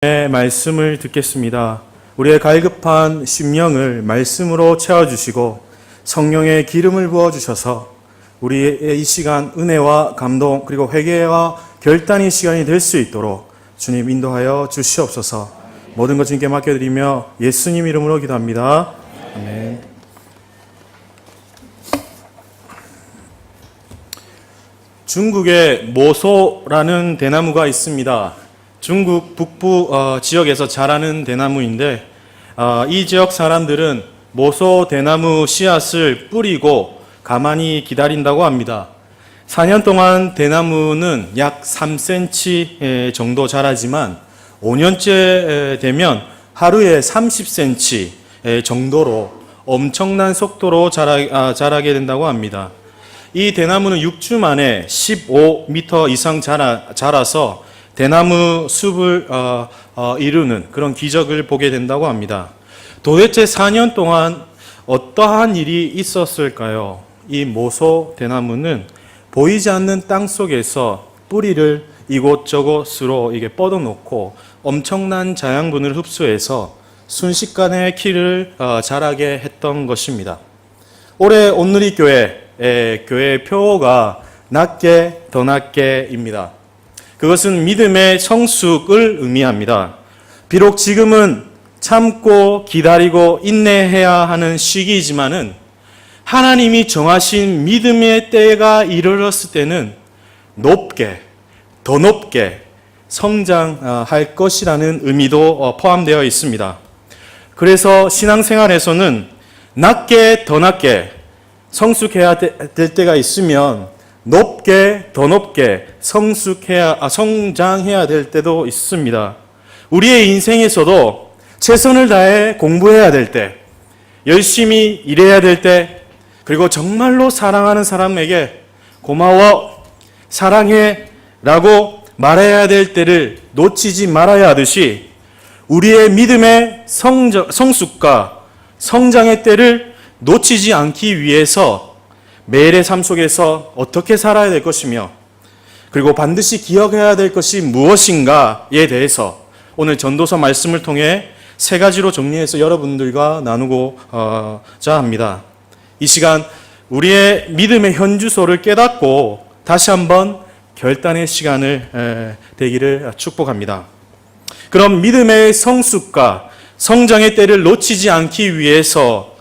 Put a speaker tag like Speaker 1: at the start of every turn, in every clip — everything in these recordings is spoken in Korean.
Speaker 1: 말씀을 듣겠습니다. 우리의 갈급한 심령을 말씀으로 채워주시고 성령의 기름을 부어주셔서 우리의 이 시간 은혜와 감동 그리고 회개와 결단의 시간이 될 수 있도록 주님 인도하여 주시옵소서. 모든 것 주님께 맡겨드리며 예수님 이름으로 기도합니다. 아멘. 중국에 모소라는 대나무가 있습니다. 중국 북부 지역에서 자라는 대나무인데 이 지역 사람들은 모소 대나무 씨앗을 뿌리고 가만히 기다린다고 합니다. 4년 동안 대나무는 약 3cm 정도 자라지만 5년째 되면 하루에 30cm 정도로 엄청난 속도로 자라게 된다고 합니다. 이 대나무는 6주 만에 15m 이상 자라서 대나무 숲을 이루는 그런 기적을 보게 된다고 합니다. 도대체 4년 동안 어떠한 일이 있었을까요? 이 모소 대나무는 보이지 않는 땅 속에서 뿌리를 이곳저곳으로 이게 뻗어놓고 엄청난 자양분을 흡수해서 순식간에 키를 자라게 했던 것입니다. 올해 온누리 교회 표어가 낮게 더 낮게입니다. 그것은 믿음의 성숙을 의미합니다. 비록 지금은 참고 기다리고 인내해야 하는 시기이지만은 하나님이 정하신 믿음의 때가 이르렀을 때는 높게, 더 높게 성장할 것이라는 의미도 포함되어 있습니다. 그래서 신앙생활에서는 낮게, 더 낮게 성숙해야 될 때가 있으면 높게, 더 높게 성장해야 될 때도 있습니다. 우리의 인생에서도 최선을 다해 공부해야 될 때, 열심히 일해야 될 때, 그리고 정말로 사랑하는 사람에게 고마워, 사랑해 라고 말해야 될 때를 놓치지 말아야 하듯이 우리의 믿음의 성숙과 성장의 때를 놓치지 않기 위해서 매일의 삶 속에서 어떻게 살아야 될 것이며 그리고 반드시 기억해야 될 것이 무엇인가에 대해서 오늘 전도서 말씀을 통해 세 가지로 정리해서 여러분들과 나누고자 합니다. 이 시간 우리의 믿음의 현주소를 깨닫고 다시 한번 결단의 시간을 되기를 축복합니다. 그럼 믿음의 성숙과 성장의 때를 놓치지 않기 위해서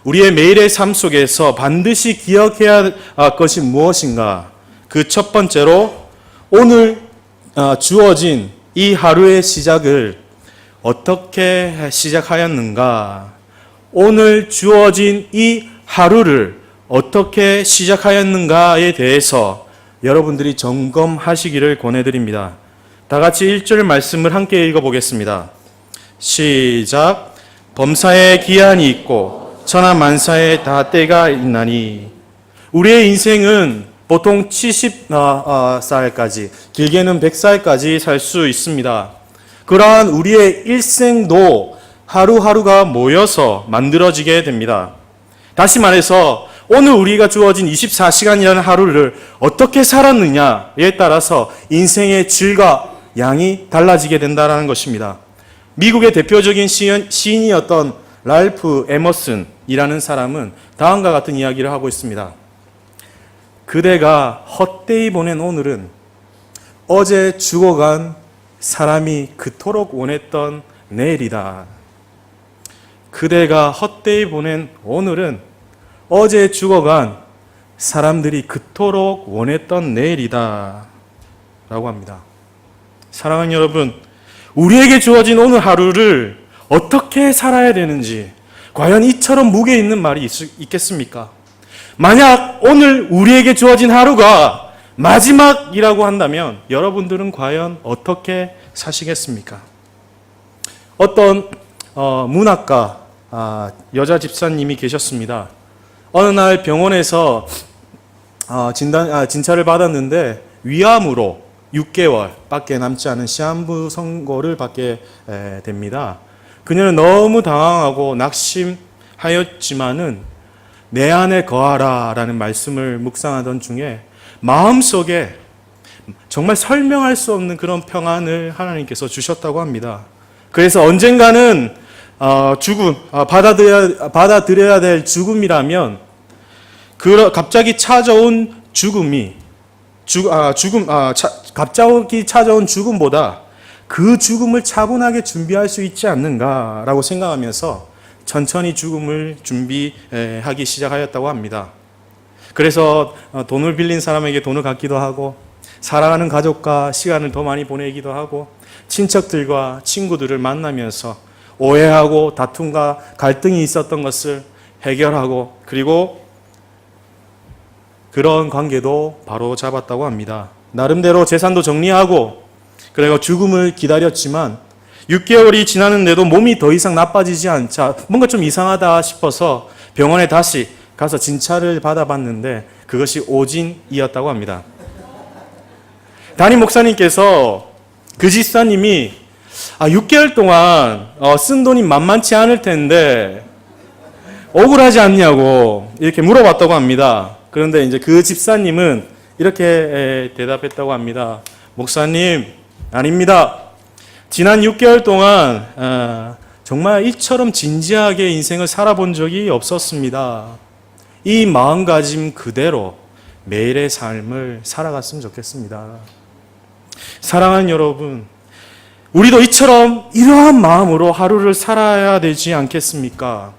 Speaker 1: 우리의 매일의 삶 속에서 반드시 기억해야 할 것이 무엇인가? 그 첫 번째로 오늘 주어진 이 하루의 시작을 어떻게 시작하였는가? 오늘 주어진 이 하루를 어떻게 시작하였는가에 대해서 여러분들이 점검하시기를 권해드립니다. 다 같이 1절 말씀을 함께 읽어보겠습니다. 시작. 범사에 기한이 있고 천하만사에 다 때가 있나니. 우리의 인생은 보통 70살까지 길게는 100살까지 살 수 있습니다. 그러한 우리의 일생도 하루하루가 모여서 만들어지게 됩니다. 다시 말해서 오늘 우리가 주어진 24시간이라는 하루를 어떻게 살았느냐에 따라서 인생의 질과 양이 달라지게 된다는 것입니다. 미국의 대표적인 시인이었던 랄프 에머슨이라는 사람은 다음과 같은 이야기를 하고 있습니다. 그대가 헛되이 보낸 오늘은 어제 죽어간 사람이 그토록 원했던 내일이다. 그대가 헛되이 보낸 오늘은 어제 죽어간 사람들이 그토록 원했던 내일이다. 라고 합니다. 사랑하는 여러분, 우리에게 주어진 오늘 하루를 어떻게 살아야 되는지 과연 이처럼 무게 있는 말이 있겠습니까? 만약 오늘 우리에게 주어진 하루가 마지막이라고 한다면 여러분들은 과연 어떻게 사시겠습니까? 어떤 문학가 여자 집사님이 계셨습니다. 어느 날 병원에서 진찰을 받았는데 위암으로 6개월밖에 남지 않은 시한부 선고를 받게 됩니다. 그녀는 너무 당황하고 낙심하였지만은 내 안에 거하라 라는 말씀을 묵상하던 중에 마음속에 정말 설명할 수 없는 그런 평안을 하나님께서 주셨다고 합니다. 그래서 언젠가는 죽음, 받아들여야 될 죽음이라면 갑자기 찾아온 갑자기 찾아온 죽음보다 그 죽음을 차분하게 준비할 수 있지 않는가라고 생각하면서 천천히 죽음을 준비하기 시작하였다고 합니다. 그래서 돈을 빌린 사람에게 돈을 갚기도 하고, 사랑하는 가족과 시간을 더 많이 보내기도 하고, 친척들과 친구들을 만나면서 오해하고 다툼과 갈등이 있었던 것을 해결하고, 그리고 그런 관계도 바로 잡았다고 합니다. 나름대로 재산도 정리하고, 그리고 죽음을 기다렸지만 6개월이 지났는데도 몸이 더 이상 나빠지지 않자 뭔가 좀 이상하다 싶어서 병원에 다시 가서 진찰을 받아봤는데 그것이 오진이었다고 합니다. 담임 목사님께서 그 집사님이 6개월 동안 쓴 돈이 만만치 않을 텐데 억울하지 않냐고 이렇게 물어봤다고 합니다. 그런데 이제 그 집사님은 이렇게 대답했다고 합니다. 목사님, 아닙니다. 지난 6개월 동안 정말 이처럼 진지하게 인생을 살아본 적이 없었습니다. 이 마음가짐 그대로 매일의 삶을 살아갔으면 좋겠습니다. 사랑하는 여러분, 우리도 이처럼 이러한 마음으로 하루를 살아야 되지 않겠습니까?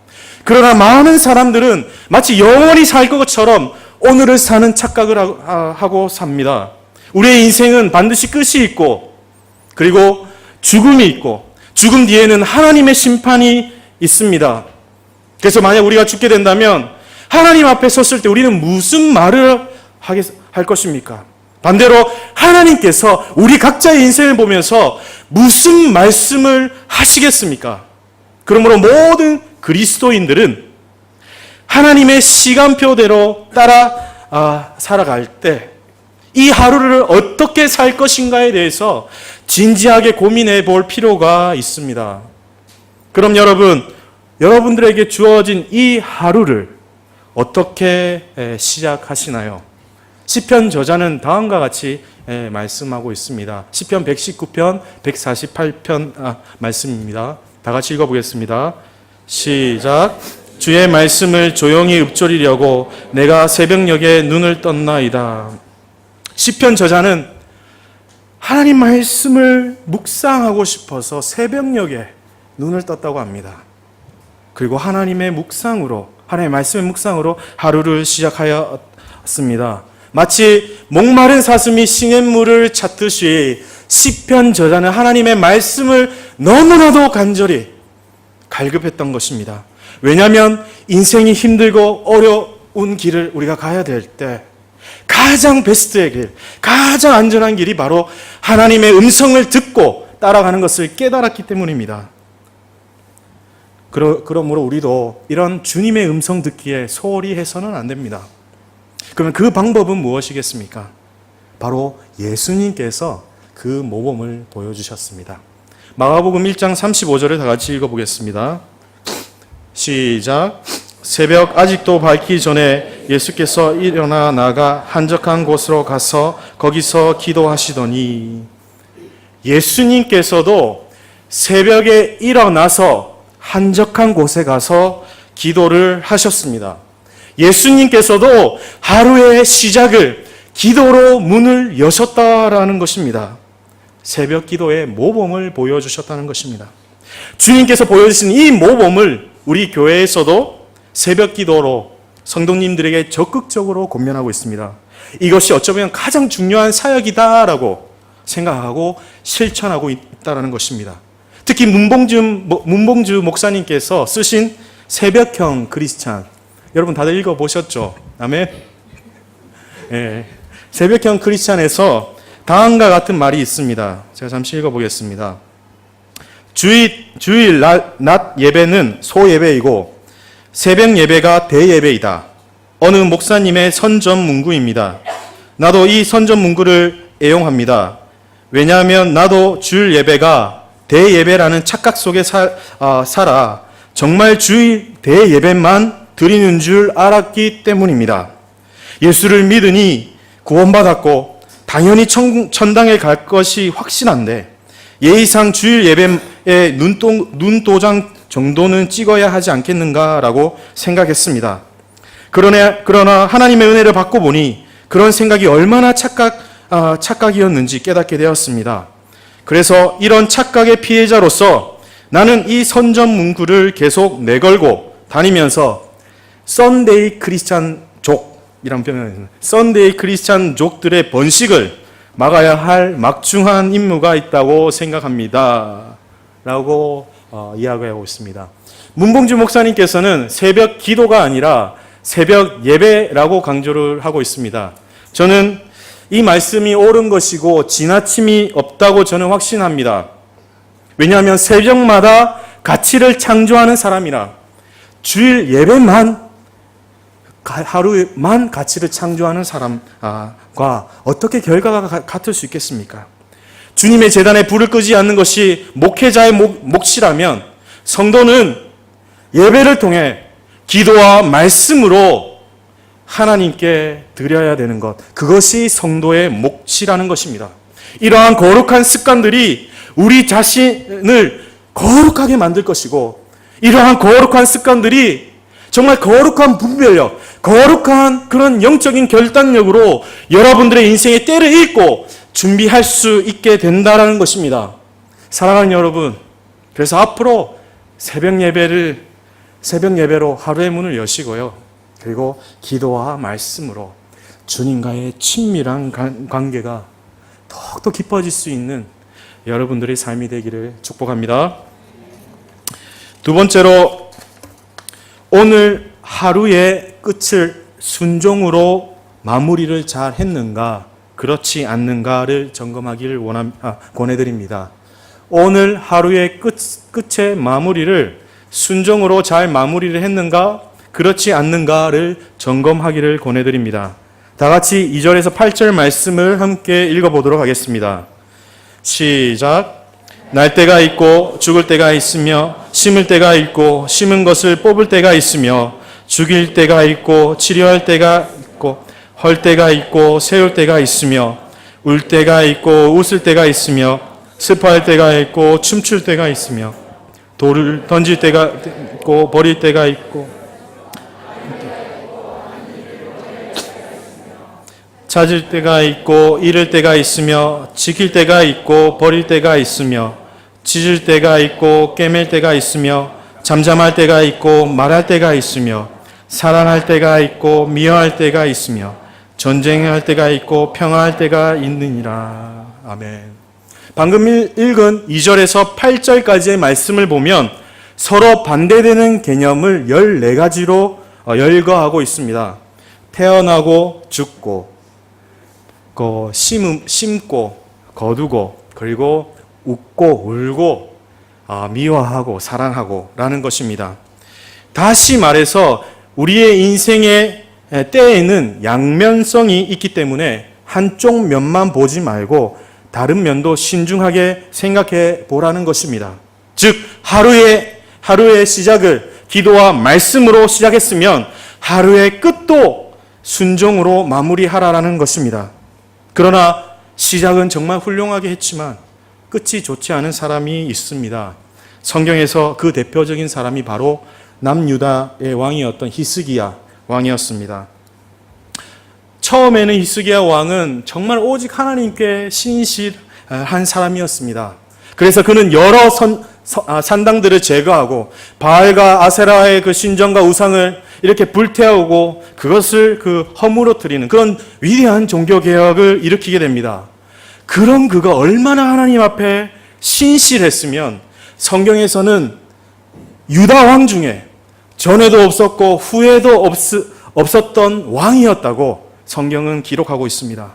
Speaker 1: 그러나 많은 사람들은 마치 영원히 살 것처럼 오늘을 사는 착각을 하고 삽니다. 우리의 인생은 반드시 끝이 있고, 그리고 죽음이 있고, 죽음 뒤에는 하나님의 심판이 있습니다. 그래서 만약 우리가 죽게 된다면 하나님 앞에 섰을 때 우리는 무슨 말을 할 것입니까? 반대로 하나님께서 우리 각자의 인생을 보면서 무슨 말씀을 하시겠습니까? 그러므로 모든 그리스도인들은 하나님의 시간표대로 따라 살아갈 때 이 하루를 어떻게 살 것인가에 대해서 진지하게 고민해 볼 필요가 있습니다. 그럼 여러분들에게 주어진 이 하루를 어떻게 시작하시나요? 시편 저자는 다음과 같이 말씀하고 있습니다. 시편 119편, 148편 말씀입니다. 다 같이 읽어보겠습니다. 시작. 주의 말씀을 조용히 읊조리려고 내가 새벽녘에 눈을 떴나이다. 시편 저자는 하나님 말씀을 묵상하고 싶어서 새벽녘에 눈을 떴다고 합니다. 그리고 하나님의 말씀의 묵상으로 하루를 시작하였습니다. 마치 목마른 사슴이 시냇물을 찾듯이 시편 저자는 하나님의 말씀을 너무나도 간절히 갈급했던 것입니다. 왜냐하면 인생이 힘들고 어려운 길을 우리가 가야 될 때 가장 베스트의 길, 가장 안전한 길이 바로 하나님의 음성을 듣고 따라가는 것을 깨달았기 때문입니다. 그러므로 우리도 이런 주님의 음성 듣기에 소홀히 해서는 안 됩니다. 그러면 그 방법은 무엇이겠습니까? 바로 예수님께서 그 모범을 보여주셨습니다. 마가복음 1장 35절을 다 같이 읽어보겠습니다. 시작. 새벽 아직도 밝기 전에 예수께서 일어나 나가 한적한 곳으로 가서 거기서 기도하시더니, 예수님께서도 새벽에 일어나서 한적한 곳에 가서 기도를 하셨습니다. 예수님께서도 하루의 시작을 기도로 문을 여셨다라는 것입니다. 새벽 기도의 모범을 보여주셨다는 것입니다. 주님께서 보여주신 이 모범을 우리 교회에서도 새벽 기도로 성도님들에게 적극적으로 권면하고 있습니다. 이것이 어쩌면 가장 중요한 사역이다라고 생각하고 실천하고 있다는 것입니다. 특히 문봉주 목사님께서 쓰신 새벽형 크리스찬, 여러분 다들 읽어보셨죠? 아멘? 네. 새벽형 크리스찬에서 다음과 같은 말이 있습니다. 제가 잠시 읽어보겠습니다. 주일 낮 예배는 소예배이고 새벽 예배가 대예배이다. 어느 목사님의 선전 문구입니다. 나도 이 선전 문구를 애용합니다. 왜냐하면 나도 주일 예배가 대예배라는 착각 속에 살아 정말 주일 대예배만 드리는 줄 알았기 때문입니다. 예수를 믿으니 구원받았고 당연히 천당에 갈 것이 확신한데 예의상 주일 예배에 눈도장 정도는 찍어야 하지 않겠는가라고 생각했습니다. 그러나 하나님의 은혜를 받고 보니 그런 생각이 얼마나 착각이었는지 깨닫게 되었습니다. 그래서 이런 착각의 피해자로서 나는 이 선전 문구를 계속 내걸고 다니면서 썬데이 크리스찬족이라는 표현을 썬데이 크리스찬족들의 번식을 막아야 할 막중한 임무가 있다고 생각합니다. 라고 이야기하고 있습니다. 문봉주 목사님께서는 새벽 기도가 아니라 새벽 예배라고 강조를 하고 있습니다. 저는 이 말씀이 옳은 것이고 지나침이 없다고 저는 확신합니다. 왜냐하면 새벽마다 가치를 창조하는 사람이라 주일 예배만 하루만 가치를 창조하는 사람과 어떻게 결과가 같을 수 있겠습니까? 주님의 제단에 불을 끄지 않는 것이 목회자의 몫이라면 성도는 예배를 통해 기도와 말씀으로 하나님께 드려야 되는 것, 그것이 성도의 몫이라는 것입니다. 이러한 거룩한 습관들이 우리 자신을 거룩하게 만들 것이고 이러한 거룩한 습관들이 정말 거룩한 분별력, 거룩한 그런 영적인 결단력으로 여러분들의 인생의 때를 읽고 준비할 수 있게 된다는 것입니다. 사랑하는 여러분, 그래서 앞으로 새벽 예배로 하루의 문을 여시고요. 그리고 기도와 말씀으로 주님과의 친밀한 관계가 더욱더 깊어질 수 있는 여러분들의 삶이 되기를 축복합니다. 두 번째로, 오늘 하루의 끝을 순종으로 마무리를 잘 했는가, 그렇지 않는가를 점검하기를 권해드립니다. 오늘 하루의 끝의 마무리를 순종으로 잘 마무리를 했는가, 그렇지 않는가를 점검하기를 권해드립니다. 다 같이 2절에서 8절 말씀을 함께 읽어보도록 하겠습니다. 시작. 날 때가 있고 죽을 때가 있으며 심을 때가 있고 심은 것을 뽑을 때가 있으며 죽일 때가 있고 치료할 때가 있고 헐 때가 있고 세울 때가 있으며 울 때가 있고 웃을 때가 있으며 슬퍼할 때가 있고 춤출 때가 있으며 돌을 던질 때가 있고 버릴 때가 있고 찾을 때가 있고 잃을 때가 있으며 지킬 때가 있고 버릴 때가 있으며 짖을 때가 있고 꿰맬 때가 있으며 잠잠할 때가 있고 말할 때가 있으며 사랑할 때가 있고 미워할 때가 있으며 전쟁할 때가 있고 평화할 때가 있느니라. 아멘. 방금 읽은 2절에서 8절까지의 말씀을 보면 서로 반대되는 개념을 14가지로 열거하고 있습니다. 태어나고 죽고 심고 거두고 그리고 웃고 울고 미워하고 사랑하고 라는 것입니다. 다시 말해서 우리의 인생의 때에는 양면성이 있기 때문에 한쪽 면만 보지 말고 다른 면도 신중하게 생각해 보라는 것입니다. 즉 하루의 시작을 기도와 말씀으로 시작했으면 하루의 끝도 순종으로 마무리하라라는 것입니다. 그러나 시작은 정말 훌륭하게 했지만 끝이 좋지 않은 사람이 있습니다. 성경에서 그 대표적인 사람이 바로 남유다의 왕이었던 히스기야 왕이었습니다. 처음에는 히스기야 왕은 정말 오직 하나님께 신실한 사람이었습니다. 그래서 그는 여러 산당들을 제거하고 바알과 아세라의 그 신전과 우상을 이렇게 불태우고 그것을 허물어뜨리는 그런 위대한 종교개혁을 일으키게 됩니다. 그런 그가 얼마나 하나님 앞에 신실했으면 성경에서는 유다 왕 중에 전에도 없었고 후에도 없었던 왕이었다고 성경은 기록하고 있습니다.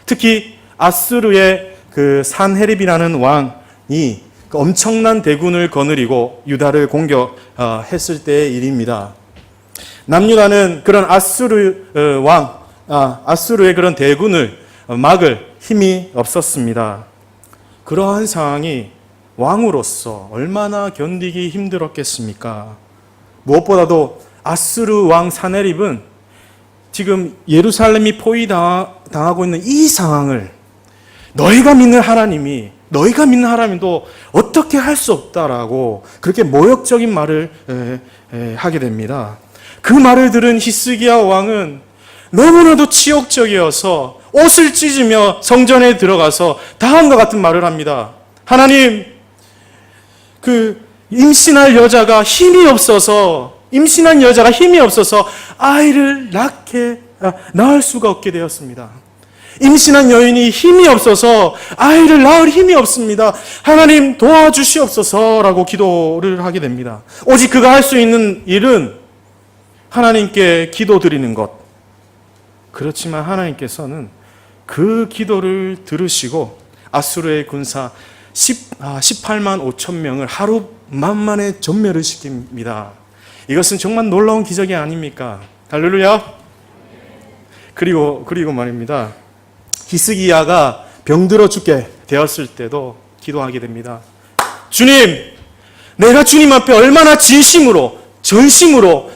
Speaker 1: 특히 아수르의 그 산헤립이라는 왕이 엄청난 대군을 거느리고 유다를 공격했을 때의 일입니다. 남유다는 그런 아수르의 그런 대군을 막을 힘이 없었습니다. 그러한 상황이 왕으로서 얼마나 견디기 힘들었겠습니까? 무엇보다도 아수르 왕 사네립은 지금 예루살렘이 포위당하고 있는 이 상황을 너희가 믿는 하나님도 어떻게 할 수 없다라고 그렇게 모욕적인 말을 하게 됩니다. 그 말을 들은 히스기야 왕은 너무나도 치욕적이어서 옷을 찢으며 성전에 들어가서 다음과 같은 말을 합니다. 하나님, 임신한 여자가 힘이 없어서 아이를 낳을 수가 없게 되었습니다. 임신한 여인이 힘이 없어서 아이를 낳을 힘이 없습니다. 하나님 도와주시옵소서라고 기도를 하게 됩니다. 오직 그가 할 수 있는 일은 하나님께 기도드리는 것. 그렇지만 하나님께서는 그 기도를 들으시고 아수르의 군사 18만 5천 명을 하루 만만에 전멸을 시킵니다. 이것은 정말 놀라운 기적이 아닙니까? 할렐루야. 그리고 말입니다. 히스기야가 병들어 죽게 되었을 때도 기도하게 됩니다. 주님, 내가 주님 앞에 얼마나 전심으로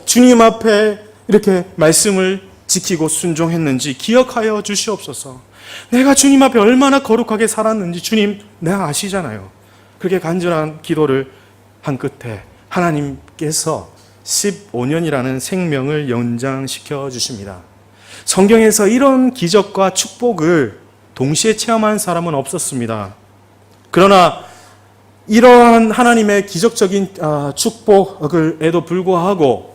Speaker 1: 주님 앞에 이렇게 말씀을 지키고 순종했는지 기억하여 주시옵소서. 내가 주님 앞에 얼마나 거룩하게 살았는지 주님 내가 아시잖아요. 그렇게 간절한 기도를 한 끝에 하나님께서 15년이라는 생명을 연장시켜 주십니다. 성경에서 이런 기적과 축복을 동시에 체험한 사람은 없었습니다. 그러나 이러한 하나님의 기적적인 축복에도 불구하고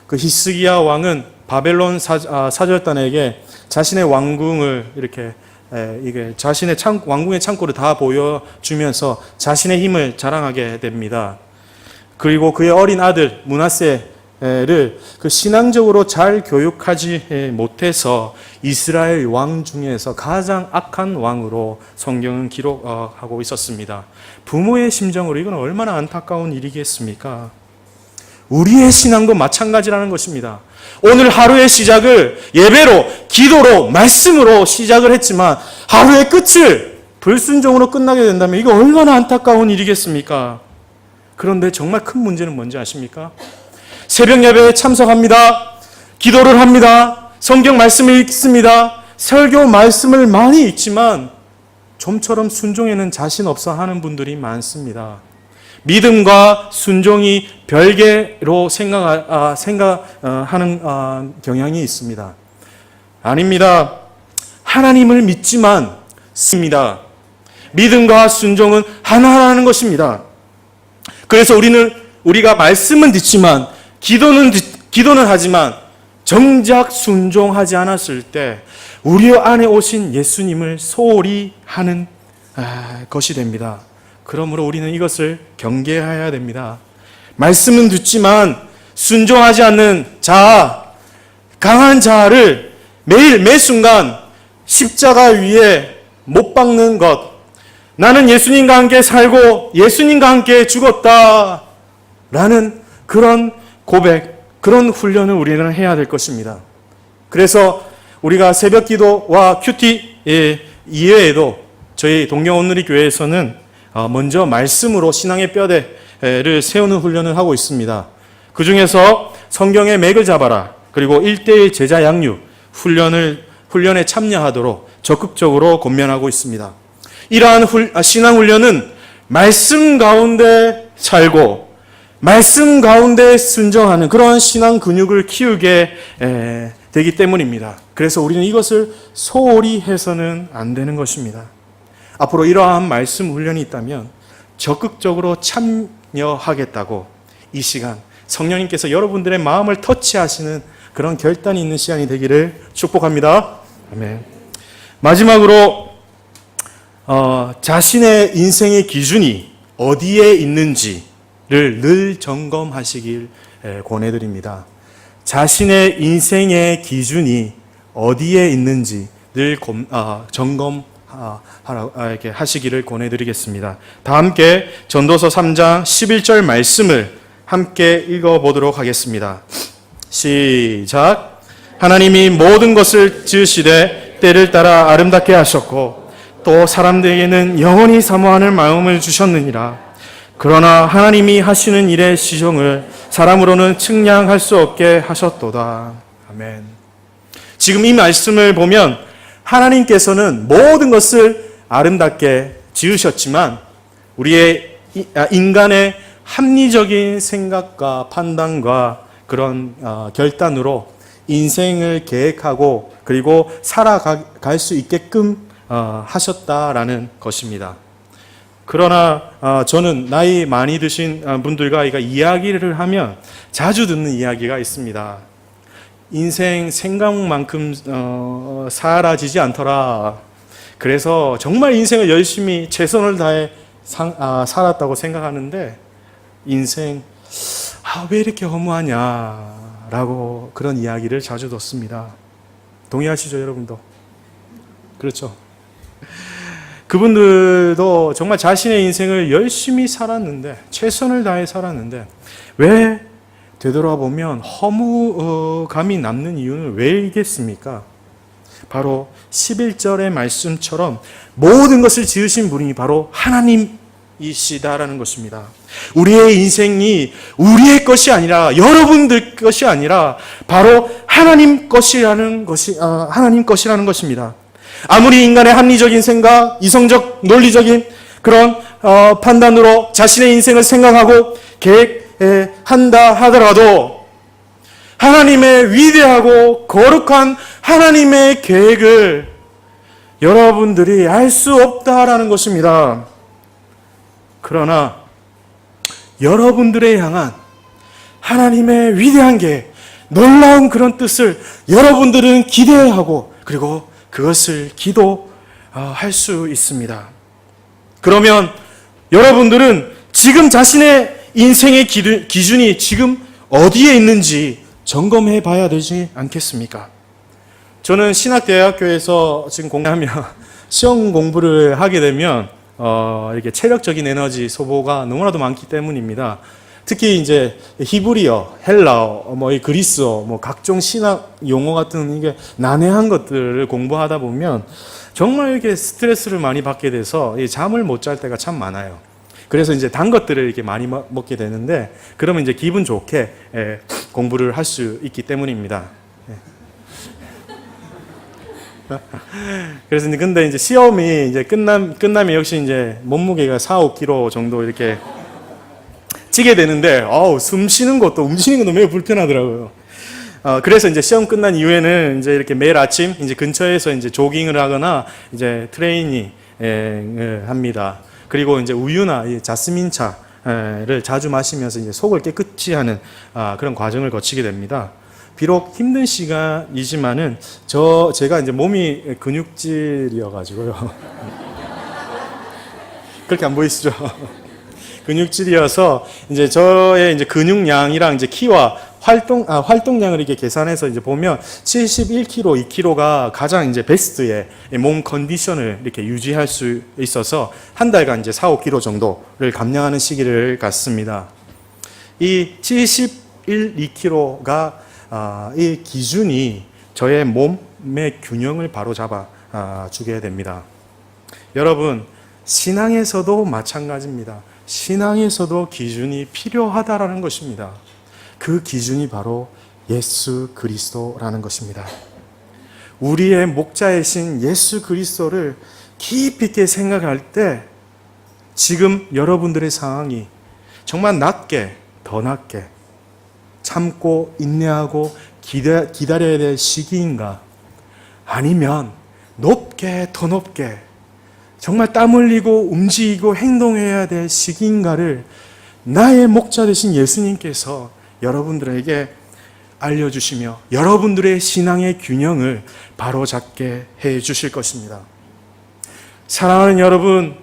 Speaker 1: 그 히스기야 왕은 바벨론 사절단에게 자신의 왕궁을 자신의 왕궁의 창고를 다 보여주면서 자신의 힘을 자랑하게 됩니다. 그리고 그의 어린 아들 므낫세를 신앙적으로 잘 교육하지 못해서 이스라엘 왕 중에서 가장 악한 왕으로 성경은 기록하고 있었습니다. 부모의 심정으로 이건 얼마나 안타까운 일이겠습니까? 우리의 신앙도 마찬가지라는 것입니다. 오늘 하루의 시작을 예배로, 기도로, 말씀으로 시작을 했지만 하루의 끝을 불순종으로 끝나게 된다면 이거 얼마나 안타까운 일이겠습니까? 그런데 정말 큰 문제는 뭔지 아십니까? 새벽 예배에 참석합니다. 기도를 합니다. 성경 말씀을 읽습니다. 설교 말씀을 많이 읽지만 좀처럼 순종에는 자신 없어 하는 분들이 많습니다. 믿음과 순종이 별개로 생각하는 경향이 있습니다. 아닙니다. 하나님을 믿지만 씁니다. 믿음과 순종은 하나라는 것입니다. 그래서 우리가 말씀은 듣지만 기도는 하지만 정작 순종하지 않았을 때 우리 안에 오신 예수님을 소홀히 하는 것이 됩니다. 그러므로 우리는 이것을 경계해야 됩니다. 말씀은 듣지만 순종하지 않는 강한 자를 매일 매순간 십자가 위에 못 박는 것, 나는 예수님과 함께 살고 예수님과 함께 죽었다 라는 그런 고백, 그런 훈련을 우리는 해야 될 것입니다. 그래서 우리가 새벽 기도와 큐티 이외에도 저희 동경온누리 교회에서는 먼저 말씀으로 신앙의 뼈대를 세우는 훈련을 하고 있습니다. 그 중에서 성경의 맥을 잡아라, 그리고 1:1 제자 양육 훈련에 참여하도록 적극적으로 권면하고 있습니다. 이러한 신앙 훈련은 말씀 가운데 살고 말씀 가운데 순종하는 그러한 신앙 근육을 키우게 되기 때문입니다. 그래서 우리는 이것을 소홀히 해서는 안 되는 것입니다. 앞으로 이러한 말씀 훈련이 있다면 적극적으로 참여하겠다고 이 시간 성령님께서 여러분들의 마음을 터치하시는 그런 결단이 있는 시간이 되기를 축복합니다. 아멘. 마지막으로 자신의 인생의 기준이 어디에 있는지를 늘 점검하시길 권해드립니다. 자신의 인생의 기준이 어디에 있는지 늘 이렇게 하시기를 권해드리겠습니다. 다 함께 전도서 3장 11절 말씀을 함께 읽어보도록 하겠습니다. 시작. 하나님이 모든 것을 지으시되 때를 따라 아름답게 하셨고 또 사람들에게는 영원히 사모하는 마음을 주셨느니라. 그러나 하나님이 하시는 일의 시종을 사람으로는 측량할 수 없게 하셨도다. 아멘. 지금 이 말씀을 보면 하나님께서는 모든 것을 아름답게 지으셨지만 우리의 인간의 합리적인 생각과 판단과 그런 결단으로 인생을 계획하고 그리고 살아갈 수 있게끔 하셨다라는 것입니다. 그러나 저는 나이 많이 드신 분들과 이야기를 하면 자주 듣는 이야기가 있습니다. 인생 생각만큼 사라지지 않더라. 그래서 정말 인생을 열심히 최선을 다해 살았다고 생각하는데 인생 왜 이렇게 허무하냐라고 그런 이야기를 자주 듣습니다. 동의하시죠, 여러분도? 그렇죠. 그분들도 정말 자신의 인생을 열심히 살았는데, 최선을 다해 살았는데, 왜 되돌아보면 허무감이 남는 이유는 왜이겠습니까? 바로 11절의 말씀처럼 모든 것을 지으신 분이 바로 하나님이시다라는 것입니다. 우리의 인생이 우리의 것이 아니라, 여러분들 것이 아니라 바로 하나님 것이라는 것입니다. 아무리 인간의 합리적인 생각, 이성적, 논리적인 그런 판단으로 자신의 인생을 생각하고 계획한다 하더라도 하나님의 위대하고 거룩한 하나님의 계획을 여러분들이 알 수 없다라는 것입니다. 그러나 여러분들에 향한 하나님의 위대한 계획, 놀라운 그런 뜻을 여러분들은 기대하고 그리고 그것을 기도할 수 있습니다. 그러면 여러분들은 지금 자신의 인생의 기준이 지금 어디에 있는지 점검해 봐야 되지 않겠습니까? 저는 신학대학교에서 지금 공부하면 시험 공부를 하게 되면 이렇게 체력적인 에너지 소모가 너무나도 많기 때문입니다. 특히 이제 히브리어, 헬라어, 이 그리스어, 각종 신학 용어 같은 이게 난해한 것들을 공부하다 보면 정말 이렇게 스트레스를 많이 받게 돼서 잠을 못 잘 때가 참 많아요. 그래서 이제 단 것들을 이렇게 많이 먹게 되는데 그러면 이제 기분 좋게 공부를 할 수 있기 때문입니다. 그래서 근데 이제 시험이 이제 끝나면 역시 이제 몸무게가 4, 5kg 정도 이렇게 찌게 되는데, 숨 쉬는 것도 움직이는 것도 매우 불편하더라고요. 그래서 이제 시험 끝난 이후에는 이제 이렇게 매일 아침 이제 근처에서 이제 조깅을 하거나 이제 트레이닝을 합니다. 그리고 이제 우유나 자스민 차를 자주 마시면서 이제 속을 깨끗이 하는 그런 과정을 거치게 됩니다. 비록 힘든 시간이지만은 제가 이제 몸이 근육질이어가지고요. 그렇게 안 보이시죠? 근육질이어서 이제 저의 이제 근육량이랑 이제 키와 활동량을 이렇게 계산해서 이제 보면 71kg, 2kg가 가장 이제 베스트의 몸 컨디션을 이렇게 유지할 수 있어서 한 달간 이제 4, 5kg 정도를 감량하는 시기를 갖습니다. 이 71, 2kg가 이 기준이 저의 몸의 균형을 바로 잡아 주게 됩니다. 여러분, 신앙에서도 마찬가지입니다. 신앙에서도 기준이 필요하다라는 것입니다. 그 기준이 바로 예수 그리스도라는 것입니다. 우리의 목자이신 예수 그리스도를 깊이 있게 생각할 때 지금 여러분들의 상황이 정말 더 낮게 참고 인내하고 기다려야 될 시기인가? 아니면 더 높게 정말 땀 흘리고 움직이고 행동해야 될 시기인가를 나의 목자 되신 예수님께서 여러분들에게 알려주시며 여러분들의 신앙의 균형을 바로잡게 해 주실 것입니다. 사랑하는 여러분,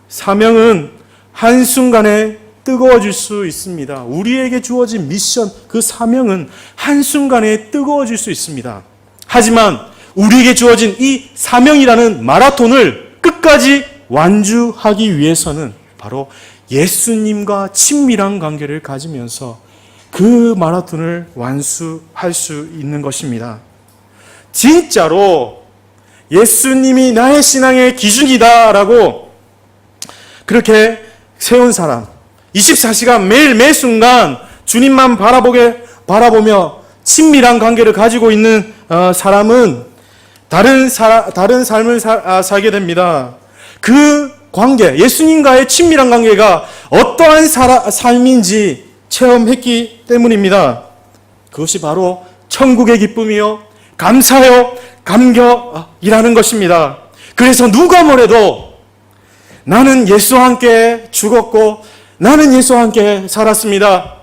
Speaker 1: 사명은 한순간에 뜨거워질 수 있습니다. 우리에게 주어진 미션, 그 사명은 한순간에 뜨거워질 수 있습니다. 하지만 우리에게 주어진 이 사명이라는 마라톤을 끝까지 완주하기 위해서는 바로 예수님과 친밀한 관계를 가지면서 그 마라톤을 완수할 수 있는 것입니다. 진짜로 예수님이 나의 신앙의 기준이다라고 그렇게 세운 사람, 24시간 매일 매 순간 주님만 바라보며 친밀한 관계를 가지고 있는 사람은 다른 삶을 살게 됩니다. 그 관계, 예수님과의 친밀한 관계가 어떠한 삶인지 체험했기 때문입니다. 그것이 바로 천국의 기쁨이요, 감사요, 감격이라는 것입니다. 그래서 누가 뭐래도 나는 예수와 함께 죽었고 나는 예수와 함께 살았습니다.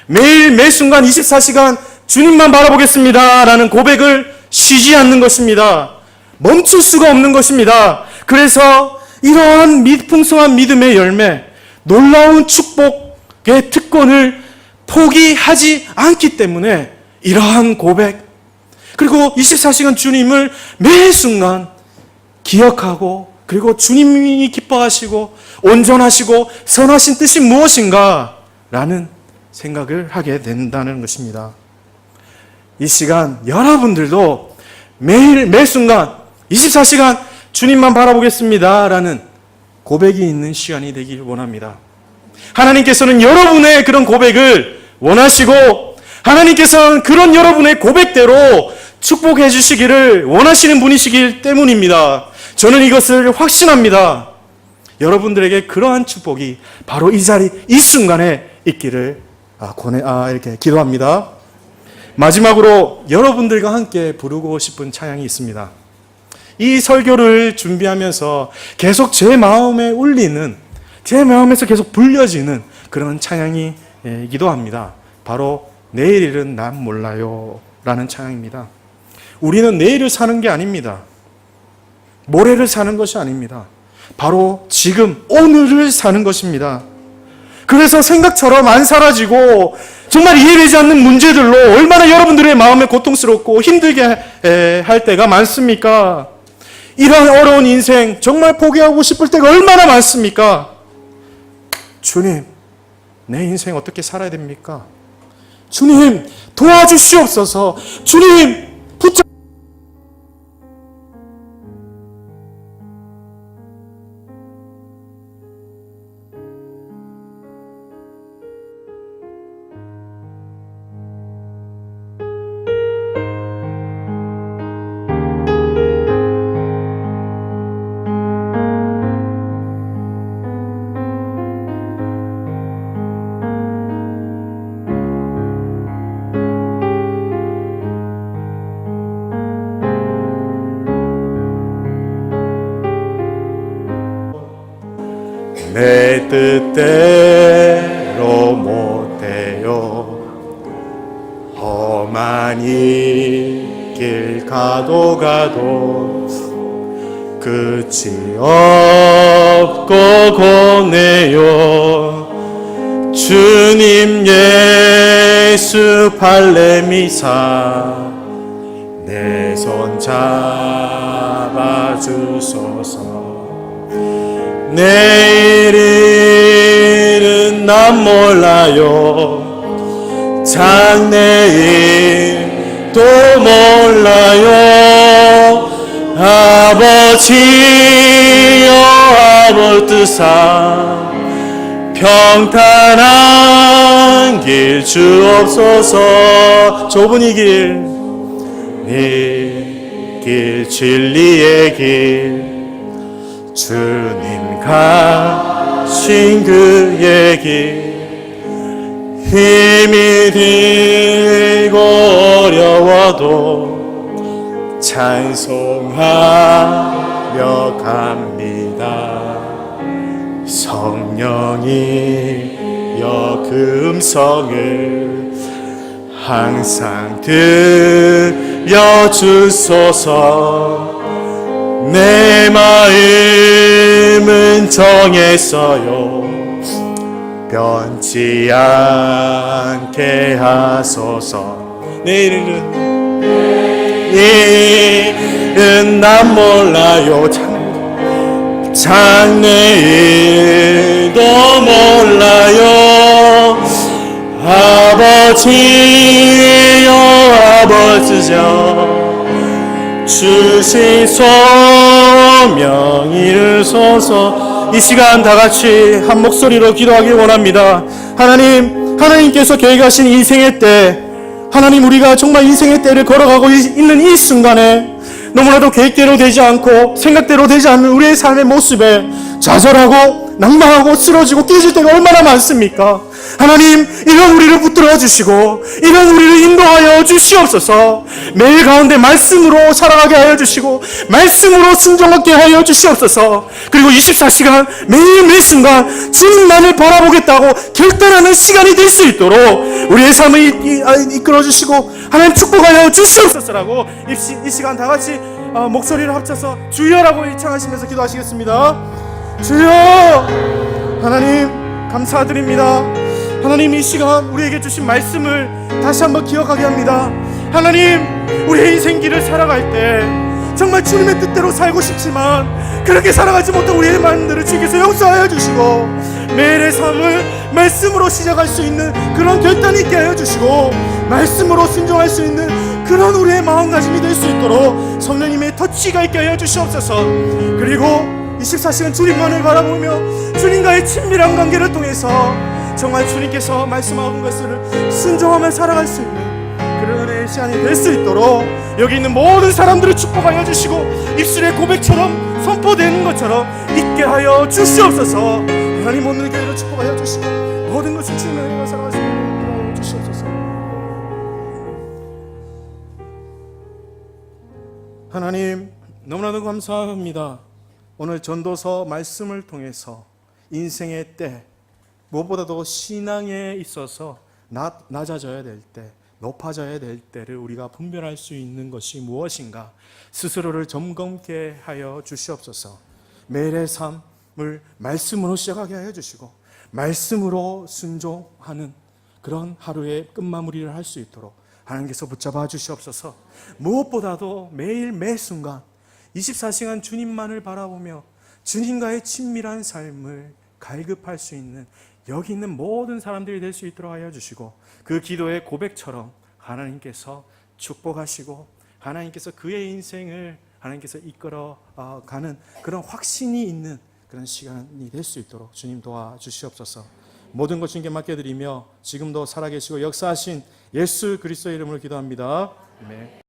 Speaker 1: 매일 매 순간 24시간 주님만 바라보겠습니다 라는 고백을 쉬지 않는 것입니다. 멈출 수가 없는 것입니다. 그래서 이러한 풍성한 믿음의 열매, 놀라운 축복의 특권을 포기하지 않기 때문에 이러한 고백, 그리고 24시간 주님을 매 순간 기억하고, 그리고 주님이 기뻐하시고 온전하시고 선하신 뜻이 무엇인가 라는 생각을 하게 된다는 것입니다. 이 시간 여러분들도 매일 매 순간 24시간 주님만 바라보겠습니다 라는 고백이 있는 시간이 되길 원합니다. 하나님께서는 여러분의 그런 고백을 원하시고, 하나님께서는 그런 여러분의 고백대로 축복해 주시기를 원하시는 분이시기 때문입니다. 저는 이것을 확신합니다. 여러분들에게 그러한 축복이 바로 이 자리, 이 순간에 있기를 이렇게 기도합니다. 마지막으로 여러분들과 함께 부르고 싶은 찬양이 있습니다. 이 설교를 준비하면서 계속 제 마음에 울리는, 제 마음에서 계속 불려지는 그런 찬양이기도 합니다. 바로 내일은 난 몰라요 라는 찬양입니다. 우리는 내일을 사는 게 아닙니다. 모레를 사는 것이 아닙니다. 바로 지금 오늘을 사는 것입니다. 그래서 생각처럼 안 사라지고 정말 이해되지 않는 문제들로 얼마나 여러분들의 마음에 고통스럽고 힘들게 할 때가 많습니까? 이런 어려운 인생 정말 포기하고 싶을 때가 얼마나 많습니까? 주님, 내 인생 어떻게 살아야 됩니까? 주님, 도와주시옵소서. 주님, 붙잡 내 뜻대로 못해요. 험한 이 길 가도 끝이 없고 고뇌요. 주님 예수 발레미사 내 손 잡아주소서. 내일은 난 몰라요. 장래일도 몰라요. 아버지여 아버 뜻아 평탄한 길 주옵소서. 좁은 이 길, 네 길 진리의 길, 주님 가신 그의 길, 힘이 들고 어려워도 찬송하며 갑니다. 성령이여 그 음성을 항상 들려주소서. 내 마음은 정했어요. 변치 않게 하소서. 내일은 난 몰라요. 장래일도 몰라요. 아버지여 아버지여 주신 소명 이루소서. 이 시간 다 같이 한 목소리로 기도하길 원합니다. 하나님께서 계획하신 인생의 때, 하나님, 우리가 정말 인생의 때를 걸어가고 있는 이 순간에 너무나도 계획대로 되지 않고 생각대로 되지 않는 우리의 삶의 모습에 좌절하고 낭망하고 쓰러지고 깨질 때가 얼마나 많습니까? 하나님, 이런 우리를 붙들어 주시고 이런 우리를 인도하여 주시옵소서. 매일 가운데 말씀으로 살아가게 하여 주시고 말씀으로 순종하게 하여 주시옵소서. 그리고 24시간 매일 매 순간 주님만을 바라보겠다고 결단하는 시간이 될 수 있도록 우리의 삶을 이끌어 주시고 하나님 축복하여 주시옵소서라고 이 시간 다 같이 목소리를 합쳐서 주여라고 일창하시면서 기도하시겠습니다. 주여, 하나님 감사드립니다. 하나님, 이 시간 우리에게 주신 말씀을 다시 한번 기억하게 합니다. 하나님, 우리의 인생길을 살아갈 때 정말 주님의 뜻대로 살고 싶지만 그렇게 살아가지 못한 우리의 마음들을 주께서 용서하여 주시고 매일의 삶을 말씀으로 시작할 수 있는 그런 결단이 있게 하여 주시고 말씀으로 순종할 수 있는 그런 우리의 마음가짐이 될 수 있도록 성령님의 터치가 있게 하여 주시옵소서. 그리고 24시간 주님만을 바라보며 주님과의 친밀한 관계를 통해서 정말 주님께서 말씀하신 것을 순종하며 살아갈 수 있는 그런 은혜의 시간이 될 수 있도록 여기 있는 모든 사람들을 축복하여 주시고 입술의 고백처럼 선포되는 것처럼 있게 하여 주시옵소서. 하나님, 오늘 교회를 축복하여 주시고 모든 것을 주님의 은혜가 살아갈 수 있도록 하여 주시옵소서. 하나님, 너무나도 감사합니다. 오늘 전도서 말씀을 통해서 인생의 때, 무엇보다도 신앙에 있어서 낮아져야 될 때, 높아져야 될 때를 우리가 분별할 수 있는 것이 무엇인가 스스로를 점검케 하여 주시옵소서. 매일의 삶을 말씀으로 시작하게 하여 주시고 말씀으로 순종하는 그런 하루의 끝마무리를 할 수 있도록 하나님께서 붙잡아 주시옵소서. 무엇보다도 매일 매 순간 24시간 주님만을 바라보며 주님과의 친밀한 삶을 갈급할 수 있는 여기 있는 모든 사람들이 될 수 있도록 하여 주시고 그 기도의 고백처럼 하나님께서 축복하시고 하나님께서 그의 인생을 하나님께서 이끌어 가는 그런 확신이 있는 그런 시간이 될 수 있도록 주님 도와주시옵소서. 모든 것 주님께 맡겨드리며 지금도 살아계시고 역사하신 예수 그리스도의 이름으로 기도합니다. 아멘.